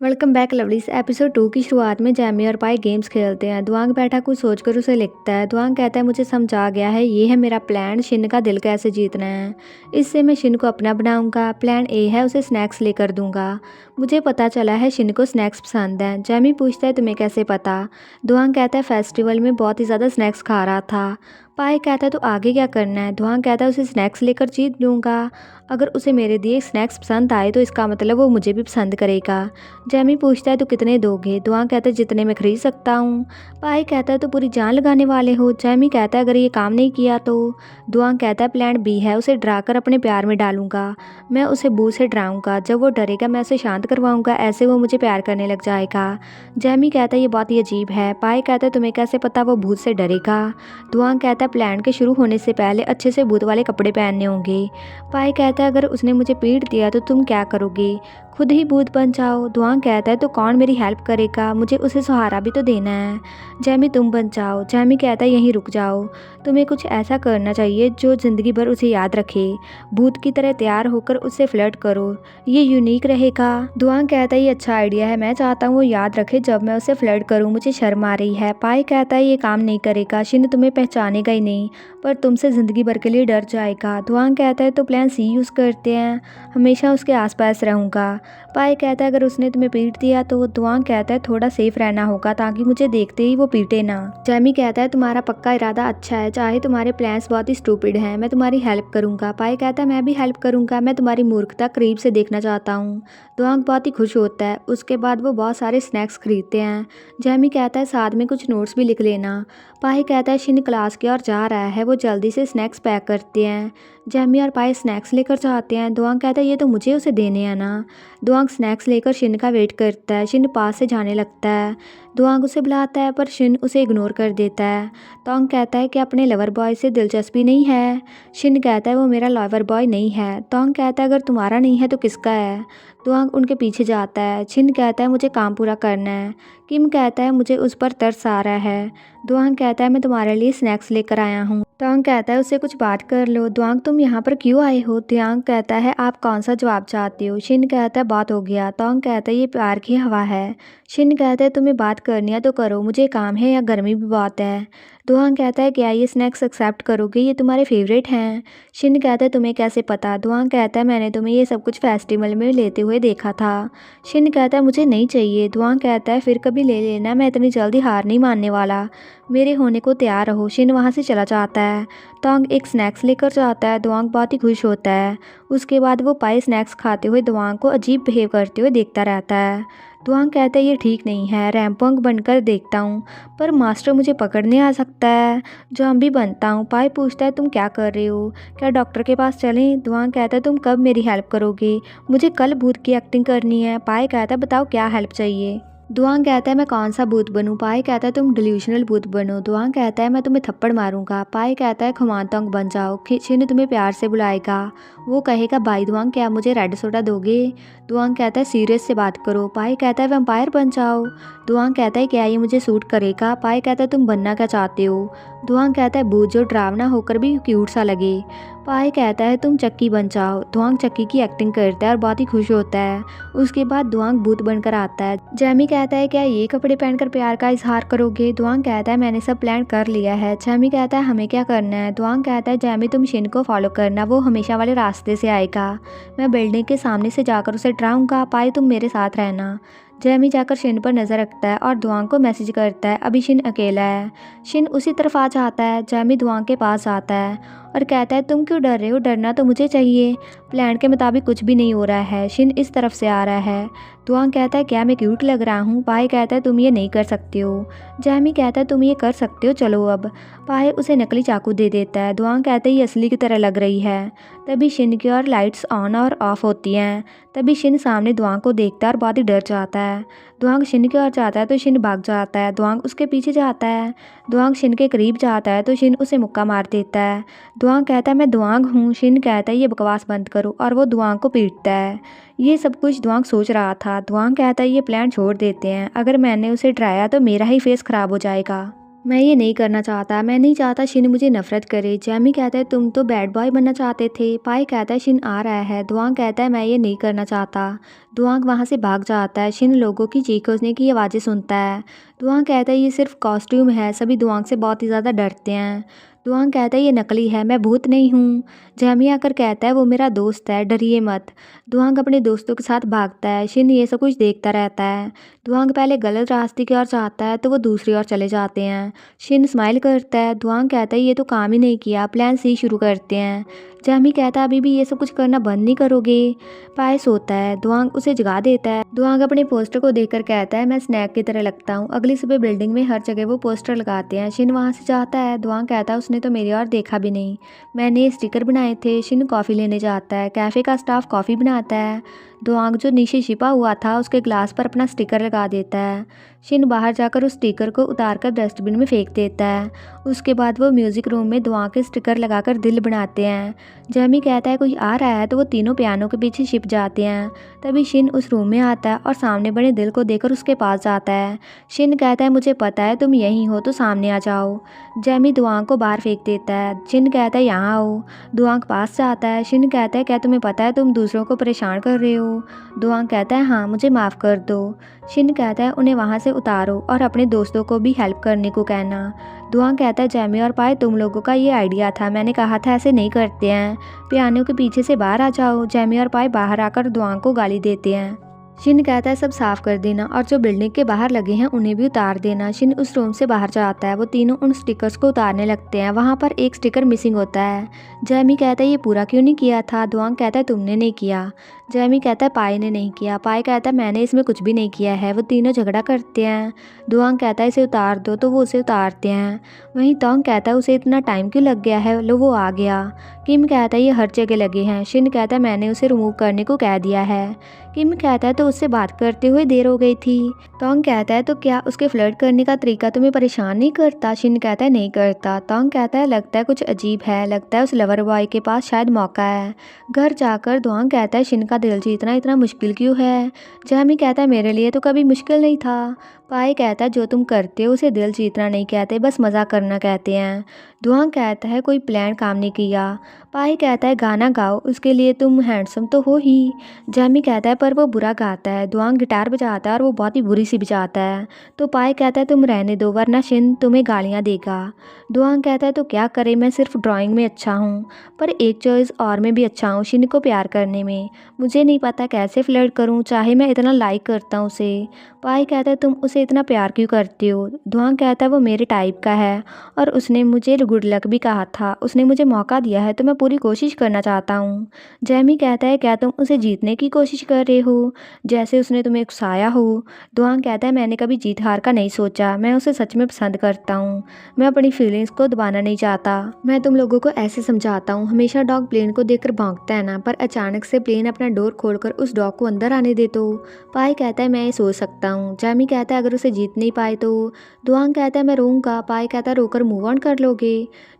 Welcome back lovelies. Episode 2 की शुरुआत में जैमी और पाई गेम्स खेलते हैं। दुआंग बैठा कुछ सोचकर उसे लिखता है। दुआंग कहता है मुझे समझ आ गया है, ये है मेरा प्लान, शिन का दिल कैसे जीतना है। इससे मैं शिन को अपना बनाऊंगा। प्लान ए है उसे स्नैक्स लेकर दूंगा। मुझे पता चला है शिन को स्नैक्स पसंद हैं। जैमी पूछता है तुम्हें कैसे पता। दुआंग कहता है फेस्टिवल में बहुत ही ज़्यादा स्नैक्स खा रहा था। पाई कहता है तो आगे क्या करना है। दुआंग कहता है उसे स्नैक्स लेकर जीत लूँगा। अगर उसे मेरे दिए स्नैक्स पसंद आए तो इसका मतलब वो मुझे भी पसंद करेगा। जैमी पूछता है तो कितने दोगे। दुआंग कहता है जितने में खरीद सकता हूँ। पाई कहता है तो पूरी जान लगाने वाले हो। जैमी कहता है अगर ये काम नहीं किया तो। दुआंग कहता है प्लान बी है, उसे डराकर अपने प्यार में डालूंगा। मैं उसे बू से डराऊंगा, जब वो डरेगा मैं उसे शांत करवाऊंगा, ऐसे वो मुझे प्यार करने लग जाएगा। जैमी कहता है ये बहुत ही अजीब है। पाई कहता है तुम्हें कैसे पता वो भूत से डरेगा। दुआंग कहता है प्लान के शुरू होने से पहले अच्छे से भूत वाले कपड़े पहनने होंगे। पाई कहता है अगर उसने मुझे पीट दिया तो तुम क्या करोगे। खुद ही भूत बन जाओ। दुआंग कहता है तो कौन मेरी हेल्प करेगा, मुझे उसे सहारा भी तो देना है। जैमी तुम बन जाओ। जैमी कहता है यहीं रुक जाओ, तुम्हें कुछ ऐसा करना चाहिए जो ज़िंदगी भर उसे याद रखे। भूत की तरह तैयार होकर उससे फ्लर्ट करो, ये यूनिक रहेगा। दुआंग कहता है ये अच्छा आइडिया है, मैं चाहता हूँ वो याद रखे जब मैं उसे फ्लर्ट करूँ, मुझे शर्म आ रही है। पाई कहता है ये काम नहीं करेगा, शिन तुम्हें पहचानेगा ही नहीं, पर तुमसे ज़िंदगी भर के लिए डर जाएगा। दुआंग कहता है तो प्लान सी यूज़ करते हैं, हमेशा उसके आसपास रहूँगा। पाई कहता है अगर उसने तुम्हें पीट दिया तो। दुआंग कहता है थोड़ा सेफ रहना होगा ताकि मुझे देखते ही वो पीटे ना। जैमी कहता है तुम्हारा पक्का इरादा अच्छा है, चाहे तुम्हारे प्लान्स बहुत ही स्टूपिड हैं, मैं तुम्हारी हेल्प करूंगा। पाई कहता है मैं भी हेल्प करूंगा, मैं तुम्हारी मूर्खता करीब से देखना चाहता हूँ। दुआंग बहुत ही खुश होता है। उसके बाद वो बहुत सारे स्नैक्स खरीदते हैं। जैमी कहता है साथ में कुछ नोट्स भी लिख लेना। पाई कहता है शिन क्लास की ओर जा रहा है, वो जल्दी से स्नैक्स पैक करते हैं। जैमी और पाई स्नैक्स लेकर जाते हैं। दुआंग कहता है ये तो मुझे उसे देने हैं ना। दुआंग स्नैक्स लेकर शिन का वेट करता है। शिन पास से जाने लगता है। दुआंग उसे बुलाता है पर शिन उसे इग्नोर कर देता है। तोंग कहता है कि अपने लवर बॉय से दिलचस्पी नहीं है। शिन कहता है वो मेरा लवर बॉय नहीं है। तोंग कहता है अगर तुम्हारा नहीं है तो किसका है। दुआंग उनके पीछे जाता है। शिन कहता है मुझे काम पूरा करना है। किम कहता है मुझे उस पर तरस आ रहा है। दुआंग कहता है मैं तुम्हारे लिए स्नैक्स लेकर आया हूँ। तोंग कहता है उससे कुछ बात कर लो। दुआंग तुम यहाँ पर क्यों आए हो। दुआंग कहता है आप कौन सा जवाब चाहते हो। शिन कहता है बात हो गया। तोंग कहता है ये प्यार की हवा है। शिन कहता है तुम्हें बात करनी है तो करो, मुझे काम है, या गर्मी भी बहुत है। दुआंग कहता है क्या ये स्नैक्स एक्सेप्ट करोगे, ये तुम्हारे फेवरेट हैं। शिन कहता है तुम्हें कैसे पता। दुआंग कहता है मैंने तुम्हें ये सब कुछ फेस्टिवल में लेते हुए देखा था। शिन कहता है मुझे नहीं चाहिए। दुआंग कहता है फिर कभी ले लेना, मैं इतनी जल्दी हार नहीं मानने वाला, मेरे होने को तैयार रहो। शिन वहाँ से चला जाता है। तोंग एक स्नैक्स लेकर जाता है। दुआंग बहुत ही खुश होता है। उसके बाद वो पाई स्नैक्स खाते हुए दुआंग को अजीब बिहेव करते हुए देखता रहता है। दुआंग कहता है ये ठीक नहीं है, रैंपोंग बनकर देखता हूँ, पर मास्टर मुझे पकड़ने आ सकता है, ज़ॉम्बी बनता हूँ। पाई पूछता है तुम क्या कर रहे हो, क्या डॉक्टर के पास चलें। दुआंग कहता है तुम कब मेरी हेल्प करोगे, मुझे कल भूत की एक्टिंग करनी है। पाई कहता है बताओ क्या हेल्प चाहिए। दुआंग कहता है मैं कौन सा भूत बनूं। पाई कहता है तुम डिल्यूशनल भूत बनो। दुआंग कहता है मैं तुम्हें थप्पड़ मारूंगा। पाई कहता है खुमानतोंग बन जाओ, शिन तुम्हें प्यार से बुलाएगा, वो कहेगा बाई दुआंग क्या मुझे रेड सोडा दोगे। दुआंग कहता है सीरियस से बात करो। पाई कहता है वैम्पायर बन जाओ। दुआंग कहता है क्या ये मुझे सूट करेगा। पाई कहता है तुम बनना क्या चाहते हो। दुआंग कहता है भूत जो डरावना होकर भी क्यूट सा लगे। पाई कहता है तुम चक्की बन जाओ। दुआंग चक्की की एक्टिंग करता है और बहुत ही खुश होता है। उसके बाद दुआंग भूत बनकर आता है। जैमी कहता है क्या ये कपड़े पहनकर प्यार का इजहार करोगे। दुआंग कहता है मैंने सब प्लान कर लिया है। जैमी कहता है हमें क्या करना है। दुआंग कहता है जैमी तुम शिन को फॉलो करना, वो हमेशा वाले रास्ते से आएगा, मैं बिल्डिंग के सामने से जाकर उसे डराऊंगा। पाई तुम मेरे साथ रहना। जैमी जाकर शिन पर नज़र रखता है और दुआंग को मैसेज करता है अभी शिन अकेला है। शिन उसी तरफ आ जाता है। जैमी दुआंग के पास आता है और कहता है तुम क्यों डर रहे हो, डरना तो मुझे चाहिए, प्लान के मुताबिक कुछ भी नहीं हो रहा है। शिन इस तरफ से आ रहा है। दुआंग कहता है क्या मैं क्यूट लग रहा हूँ। पाई कहता है तुम ये नहीं कर सकते हो। जैमी कहता है तुम ये कर सकते हो, चलो अब। पाई उसे नकली चाकू दे देता है। दुआंग कहता है ये असली की तरह लग रही है। तभी शिन की और लाइट्स ऑन और ऑफ होती हैं। तभी शिन सामने दुआंग को देखता है और बहुत ही डर जाता है। दुआंग शिन की ओर जाता है तो शिन भाग जाता है। दुआंग उसके पीछे जाता है। दुआंग शिन के करीब जाता है तो शिन उसे मुक्का मार देता है। दुआंग कहता है मैं दुआंग हूँ। शिन कहता है ये बकवास बंद करो और वो दुआंग को पीटता है। ये सब कुछ दुआंग सोच रहा था। दुआंग कहता है ये प्लान छोड़ देते हैं, अगर मैंने उसे डराया तो मेरा ही फेस खराब हो जाएगा। मैं ये नहीं करना चाहता, मैं नहीं चाहता शिन मुझे नफरत करे। जैमी कहता है तुम तो बैड बॉय बनना चाहते थे। पाई कहता है शिन आ रहा है। दुआंग कहता है मैं ये नहीं करना चाहता। दुआंग वहाँ से भाग जाता है। शिन लोगों की चीखने की आवाज़ें सुनता है। दुआंग कहता है ये सिर्फ कॉस्ट्यूम है। सभी दुआंग से बहुत ही ज़्यादा डरते हैं। दुआंग कहता है ये नकली है, मैं भूत नहीं हूँ। जैमी आकर कहता है वो मेरा दोस्त है, डरिए मत। दुआंग अपने दोस्तों के साथ भागता है। शिन ये सब कुछ देखता रहता है। दुआंग पहले गलत रास्ते की ओर जाता है तो वो दूसरी ओर चले जाते हैं। शिन स्माइल करता है। दुआंग कहता है ये तो काम ही नहीं किया, प्लान सी शुरू करते हैं। जैमी कहता है अभी भी ये सब कुछ करना बंद नहीं करोगे। पाए सोता है। दुआंग उसे जगा देता है। दुआंग अपने पोस्टर को देखकर कहता है मैं स्नैक की तरह लगता हूँ। अगली सुबह बिल्डिंग में हर जगह वो पोस्टर लगाते हैं। शिन वहाँ से जाता है। दुआंग कहता है उसने तो मेरी ओर देखा भी नहीं, मैंने स्टिकर बनाए थे। शिन कॉफ़ी लेने जाता है। कैफ़े का स्टाफ कॉफ़ी बनाता है। दुआंग जो नीचे छिपा हुआ था उसके ग्लास पर अपना स्टिकर लगा देता है। शिन बाहर जाकर उस स्टिकर को उतारकर डस्टबिन में फेंक देता है। उसके बाद वो म्यूज़िक रूम में दुआंग के स्टिकर लगाकर दिल बनाते हैं। जैमी कहता है कोई आ रहा है तो वो तीनों पियानो के पीछे छिप जाते हैं। तभी शिन उस रूम में आता है और सामने बने दिल को देखकर उसके पास जाता है। शिन कहता है मुझे पता है तुम यहीं हो तो सामने आ जाओ। जैमी दुआंग को बाहर फेंक देता है। शिन कहता है यहाँ आओ। दुआंग पास जाता है। शिन कहता है क्या तुम्हें पता है तुम दूसरों को परेशान कर रहे हो। दुआंग कहता है हाँ, मुझे माफ़ कर दो। शिन कहता है उन्हें वहाँ से उतारो और अपने दोस्तों को भी हेल्प करने को कहना। दुआंग कहता है जैमी और पाए तुम लोगों का ये आइडिया था, मैंने कहा था ऐसे नहीं करते हैं। पियानो के पीछे से बाहर आ जाओ। जैमी और पाए बाहर आकर दुआंग को गाली देते हैं। शिन कहता है सब साफ कर देना और जो बिल्डिंग के बाहर लगे हैं उन्हें भी उतार देना। शिन उस रूम से बाहर जाता है। वो तीनों उन स्टिकर्स को उतारने लगते हैं। वहाँ पर एक स्टिकर मिसिंग होता है। जैमी कहता है ये पूरा क्यों नहीं किया था। दुआंग कहता है तुमने नहीं किया। जैमी कहता है पाई ने नहीं किया। पाई कहता है मैंने इसमें कुछ भी नहीं किया है। वो तीनों झगड़ा करते हैं। दुआंग कहता है इसे उतार दो तो वो उसे उतारते हैं। वहीं तोंग कहता है उसे इतना टाइम क्यों लग गया है, लो वो आ गया। किम कहता है ये हर जगह लगे हैं। शिन कहता है मैंने उसे रिमूव करने को कह दिया है। किम कहता है तो उससे बात करते हुए देर हो गई थी। तोंग कहता है तो क्या उसके फ्लर्ट करने का तरीका तुम्हें परेशान नहीं करता। शिन कहता है नहीं करता। तोंग कहता है लगता है कुछ अजीब है, लगता है उस लवर बॉय के पास शायद मौका है। घर जाकर दुआंग कहता है शिन का दिल जीतना इतना मुश्किल क्यों है। जैमी कहता है मेरे लिए तो कभी मुश्किल नहीं था। पाई कहता है जो तुम करते हो उसे दिल जीतना नहीं कहते, बस मज़ा करना कहते हैं। दुआंग कहता है कोई प्लान काम नहीं किया। पाई कहता है गाना गाओ, उसके लिए तुम हैंडसम तो हो ही। जैमी कहता है पर वो बुरा गाता है। दुआंग गिटार बजाता है और वो बहुत ही बुरी सी बजाता है। तो पाई कहता है तुम रहने दो वरना शिन तुम्हें गालियाँ देगा। दुआंग कहता है तो क्या करे, मैं सिर्फ ड्राइंग में अच्छा हूँ, पर एक चॉइस और में भी अच्छा हूँ, शिन को प्यार करने में। मुझे नहीं पता कैसे फ्लर्ट करूँ, चाहे मैं इतना लाइक करता हूँ उसे। पाई कहता है तुम उसे इतना प्यार क्यों करती हो। दुआंग कहता है वो मेरे टाइप का है और उसने मुझे गुड लक भी कहा था। उसने मुझे मौका दिया है तो मैं पूरी कोशिश करना चाहता हूँ। जैमी कहता है क्या तुम उसे जीतने की कोशिश कर रहे हो, जैसे उसने तुम्हें उकसाया हो। दुआंग कहता है मैंने कभी जीत हार का नहीं सोचा, मैं उसे सच में पसंद करता हूँ। मैं अपनी फीलिंग्स को दबाना नहीं चाहता। मैं तुम लोगों को ऐसे समझाता हूँ, हमेशा डॉग प्लेन को देखकर भौंकता है ना, पर अचानक से प्लेन अपना डोर खोलकर उस डॉग को अंदर आने दे तो। पाई कहता है मैं ये सोच सकता हूँ। जैमी कहता है अगर उसे जीत नहीं पाए तो। दुआंग कहता है मैं रोऊंगा। पाई कहता है रोकर मूव ऑन कर लोगे।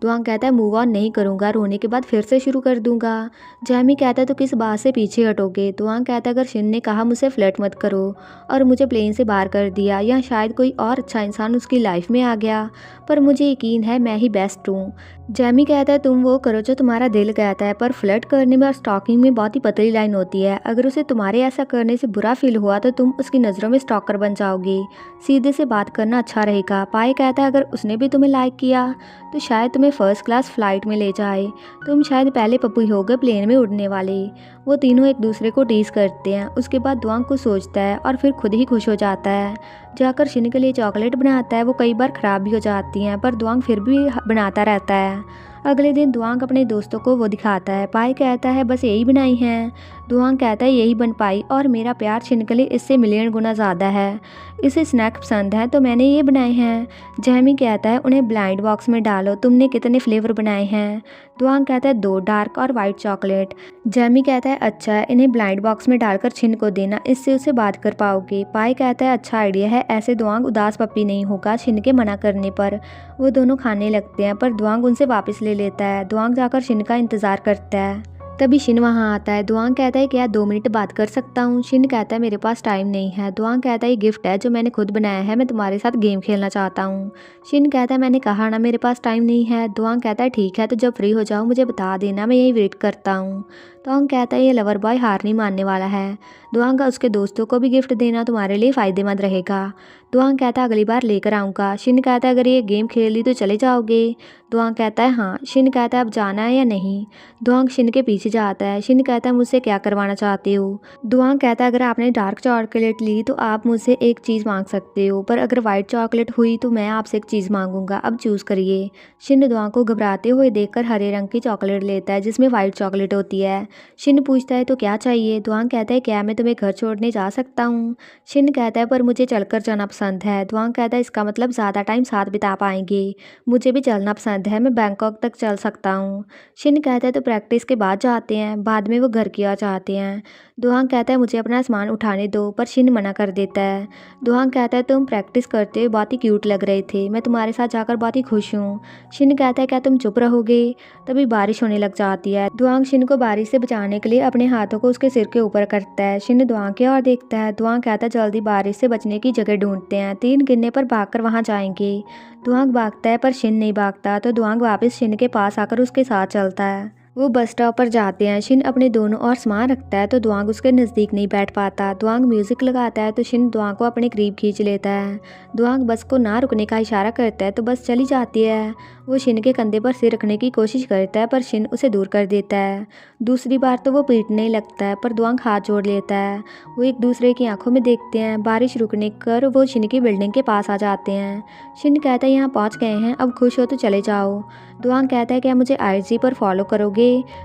दुआंग कहता है मूव ऑन नहीं करूँगा, रोने के बाद फिर से शुरू कर दूंगा। जैमी कहता है तो किस बात से पीछे हटोगे। दुआंग कहता है अगर शिन ने कहा मुझे फ्लर्ट मत करो और मुझे प्लेन से बाहर कर दिया, या शायद कोई और अच्छा इंसान उसकी लाइफ में आ गया, पर मुझे यकीन है मैं ही बेस्ट हूँ। जैमी कहता है तुम वो करो जो तुम्हारा दिल कहता है, पर फ्लर्ट करने में और स्टॉकिंग में बहुत ही पतली लाइन होती है। अगर उसे तुम्हारे ऐसा करने से बुरा फील हुआ तो तुम उसकी नज़रों में स्टॉकर बन जाओगी। सीधे से बात करना अच्छा रहेगा। पाई कहता है अगर उसने भी तुम्हें लाइक किया तो शायद तुम्हें फर्स्ट क्लास फ्लाइट में ले जाए, तुम शायद पहले पप्पू हो गए प्लेन में उड़ने वाले। वो तीनों एक दूसरे को टीज करते हैं। उसके बाद दुआंग कुछ सोचता है और फिर खुद ही खुश हो जाता है। जाकर शिन के लिए चॉकलेट बनाता है। वो कई बार ख़राब भी हो जाती हैं पर दुआंग फिर भी बनाता रहता है। अगले दिन दुआंग अपने दोस्तों को वो दिखाता है। पाई कहता है बस यही बनाई हैं। दुआंग कहता है यही बन पाई और मेरा प्यार शिन के लिए इससे मिलियन गुना ज़्यादा है। इसे स्नैक पसंद है तो मैंने ये बनाए हैं। जैमी कहता है उन्हें ब्लाइंड बॉक्स में डालो, तुमने कितने फ्लेवर बनाए हैं। दुआंग कहता है 2 डार्क और वाइट चॉकलेट। जैमी कहता है अच्छा है, इन्हें ब्लाइंड बॉक्स में डालकर शिन को देना, इससे उसे बात कर पाओगे। पाई कहता है अच्छा आइडिया है, ऐसे दुआंग उदास पप्पी नहीं होगा शिन के मना करने पर। वो दोनों खाने लगते हैं पर दुआंग उनसे वापस ले लेता है। दुआंग जाकर शिन का इंतज़ार करता है। तभी शिन वहाँ आता है। दुआंग कहता है क्या 2 मिनट बात कर सकता हूँ? शिन कहता है मेरे पास टाइम नहीं है। दुआंग कहता है ये गिफ्ट है जो मैंने खुद बनाया है, मैं तुम्हारे साथ गेम खेलना चाहता हूँ। शिन कहता है मैंने कहा ना मेरे पास टाइम नहीं है। दुआंग कहता है ठीक है, तो जब फ्री हो जाओ मुझे बता देना, मैं यही वेट करता हूँ। दुआंग कहता है ये लवर बॉय हार नहीं मानने वाला है। दुआंग का उसके दोस्तों को भी गिफ्ट देना तुम्हारे लिए फ़ायदेमंद रहेगा। दुआंग कहता है अगली बार लेकर आऊँगा। शिन कहता है अगर ये गेम खेल ली तो चले जाओगे? दुआंग कहता है हाँ। शिन कहता है अब जाना है या नहीं? दुआंग शिन के पीछे जाता है। शिन कहता है मुझसे क्या करवाना चाहते हो? दुआंग कहता है अगर आपने डार्क चॉकलेट ली तो आप मुझसे एक चीज़ मांग सकते हो, पर अगर वाइट चॉकलेट हुई तो मैं आपसे एक चीज़ मांगूंगा, अब चूज़ करिए। शिन दुआंग को घबराते हुए देखकर हरे रंग की चॉकलेट लेता है जिसमें वाइट चॉकलेट होती है। शिन पूछता है तो क्या चाहिए? दुआंग कहता है क्या मैं तुम्हें घर छोड़ने जा सकता हूँ? शिन कहता है पर मुझे चलकर जाना पसंद है। दुआंग कहता है इसका मतलब ज़्यादा टाइम साथ बिता पाएंगे। मुझे भी चलना पसंद है, मैं बैंकॉक तक चल सकता हूँ। शिन कहता है तो प्रैक्टिस के बाद जाते हैं। बाद में वो घर की ओर जाते हैं। दुआंग कहता है मुझे अपना सामान उठाने दो, पर शिन मना कर देता है। दुआंग कहता है तुम प्रैक्टिस करते हुए बहुत ही क्यूट लग रहे थे, मैं तुम्हारे साथ जाकर बहुत ही खुश हूँ। शिन कहता है क्या तुम चुप रहोगे? तभी बारिश होने लग जाती है। दुआंग शिन को बारिश से बचाने के लिए अपने हाथों को उसके सिर के ऊपर करता है। शिन दुआंग की ओर देखता है। दुआंग कहता है जल्दी बारिश से बचने की जगह ढूंढते हैं, 3 गिनने पर भागकर वहाँ जाएंगे। दुआंग भागता है पर शिन नहीं भागता, तो दुआंग वापस शिन के पास आकर उसके साथ चलता है। वो बस स्टॉप पर जाते हैं। शिन अपने दोनों ओर सामान रखता है तो दुआंग उसके नज़दीक नहीं बैठ पाता। दुआंग म्यूज़िक लगाता है तो शिन दुआंग को अपने करीब खींच लेता है। दुआंग बस को ना रुकने का इशारा करता है तो बस चली जाती है। वो शिन के कंधे पर सिर रखने की कोशिश करता है पर शिन उसे दूर कर देता है। दूसरी बार तो वो पीटने लगता है पर दुआंग हाथ जोड़ लेता है। वो एक दूसरे की आंखों में देखते हैं। बारिश रुकने कर वो शिन की बिल्डिंग के पास आ जाते हैं। शिन कहता है यहाँ पहुँच गए हैं, अब खुश हो तो चले जाओ। दुआंग कहता है क्या मुझे IG पर फॉलो करोगे?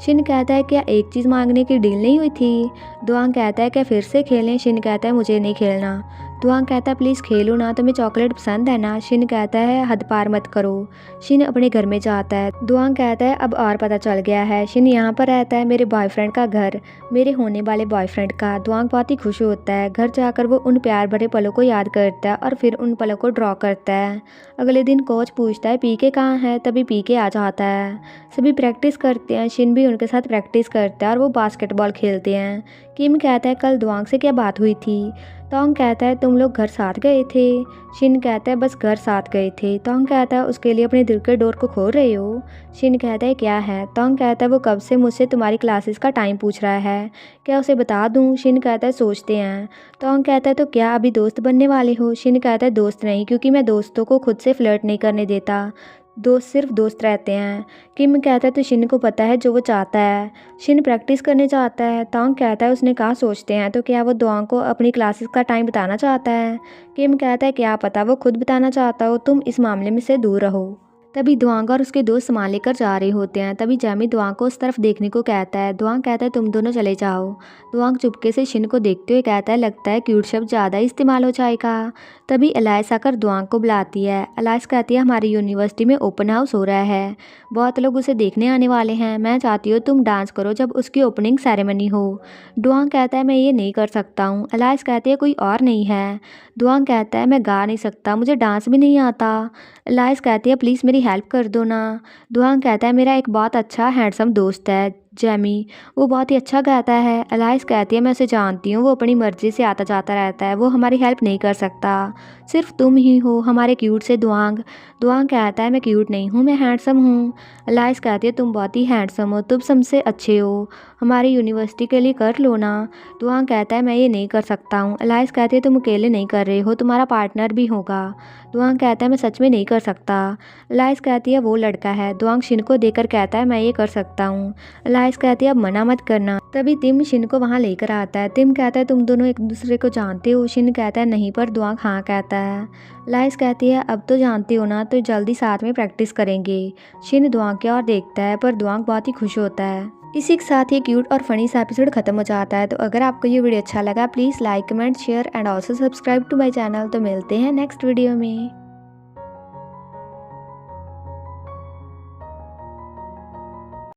शिन कहता है क्या एक चीज़ मांगने की डील नहीं हुई थी? दुआंग कहता है क्या फिर से खेलें? शिन कहता है मुझे नहीं खेलना। दुआंग कहता है प्लीज़ खेलो ना, तुम्हें चॉकलेट पसंद है ना? शिन कहता है हद पार मत करो। शिन अपने घर में जाता है। दुआंग कहता है अब और पता चल गया है, शिन यहाँ पर रहता है, मेरे बॉयफ्रेंड का घर, मेरे होने वाले बॉयफ्रेंड का। दुआंग बहुत ही खुश होता है। घर जाकर वो उन प्यार भरे पलों को याद करता है और फिर उन पलों को ड्रॉ करता है। अगले दिन कोच पूछता है पीके कहाँ है? तभी पीके आ जाता है। सभी प्रैक्टिस करते हैं। शिन भी उनके साथ प्रैक्टिस करता है और वो बास्केटबॉल खेलते हैं। किम कहता है कल दुआंग से क्या बात हुई थी? तोंग कहता है तुम लोग घर साथ गए थे? शिन कहता है बस घर साथ गए थे। तोंग कहता है उसके लिए अपने दिल के डोर को खोल रहे हो? शिन कहता है क्या है? तोंग कहता है वो कब से मुझसे तुम्हारी क्लासेस का टाइम पूछ रहा है, क्या उसे बता दूं? शिन कहता है सोचते हैं। तोंग कहता है तो क्या अभी दोस्त बनने वाले हो? शिन कहता है दोस्त नहीं, क्योंकि मैं दोस्तों को खुद से फ्लर्ट नहीं करने देता, दोस्त सिर्फ दोस्त रहते हैं। किम कहता है तो शिन को पता है जो वो चाहता है। शिन प्रैक्टिस करने चाहता है। तोंग कहता है उसने कहा सोचते हैं, तो क्या वो दुआंग को अपनी क्लासेस का टाइम बताना चाहता है? किम कहता है क्या पता वो खुद बताना चाहता हो, तुम इस मामले में से दूर रहो। तभी दुआंग और उसके दोस्त सामान लेकर जा रहे होते हैं। तभी जैमी दुआंग को उस तरफ देखने को कहता है। दुआंग कहता है तुम दोनों चले जाओ। दुआंग चुपके से शिन को देखते हुए कहता है लगता है क्यूट शब्द ज़्यादा इस्तेमाल हो जाएगा। तभी एलाइस आकर दुआंग को बुलाती है। एलाइस कहती है हमारी यूनिवर्सिटी में ओपन हाउस हो रहा है, बहुत लोग उसे देखने आने वाले हैं, मैं चाहती हूँ तुम डांस करो जब उसकी ओपनिंग सेरेमनी हो। दुआंग कहता है मैं ये नहीं कर सकता हूँ। एलाइस कहती है कोई और नहीं है? दुआंग कहता है मैं गा नहीं सकता, मुझे डांस भी नहीं आता। एलाइस कहती है प्लीज़ मेरी हेल्प कर दो ना। दुआंग कहता है मेरा एक बहुत अच्छा हैंडसम दोस्त है जैमी, वो बहुत ही अच्छा गाता है। एलाइस कहती है मैं उसे जानती हूँ, वो अपनी मर्जी से आता जाता रहता है, वो हमारी हेल्प नहीं कर सकता, सिर्फ तुम ही हो हमारे क्यूट से दुआंग। दुआंग कहता है मैं क्यूट नहीं हूँ, मैं हैंडसम हूँ। एलाइस कहती है तुम बहुत ही हैंडसम हो, तुम सबसे अच्छे हो, हमारी यूनिवर्सिटी के लिए कर लो ना। दुआंग कहता है मैं ये नहीं कर सकता हूँ। एलाइस कहती है तुम अकेले नहीं कर रहे हो, तुम्हारा पार्टनर भी होगा। दुआंग कहता है मैं सच में नहीं कर सकता। एलाइस कहती है वो लड़का है। दुआंग शिन को देकर कहता है मैं ये कर सकता हूँ। एलाइस कहती है अब मना मत करना। तभी तिम शिन को वहाँ लेकर आता है। तिम कहता है तुम दोनों एक दूसरे को जानते हो? शिन कहता है नहीं, पर दुआंग हाँ कहता है। एलाइस कहती है अब तो जानती हो ना, तो जल्दी साथ में प्रैक्टिस करेंगे। शिन दुआंग की ओर देखता है पर दुआंग बहुत ही खुश होता है। इसी के साथ ही क्यूट और फनी सा एपिसोड खत्म हो जाता है। तो अगर आपको ये वीडियो अच्छा लगा please like comment share and also subscribe to my channel. तो मिलते हैं नेक्स्ट वीडियो में।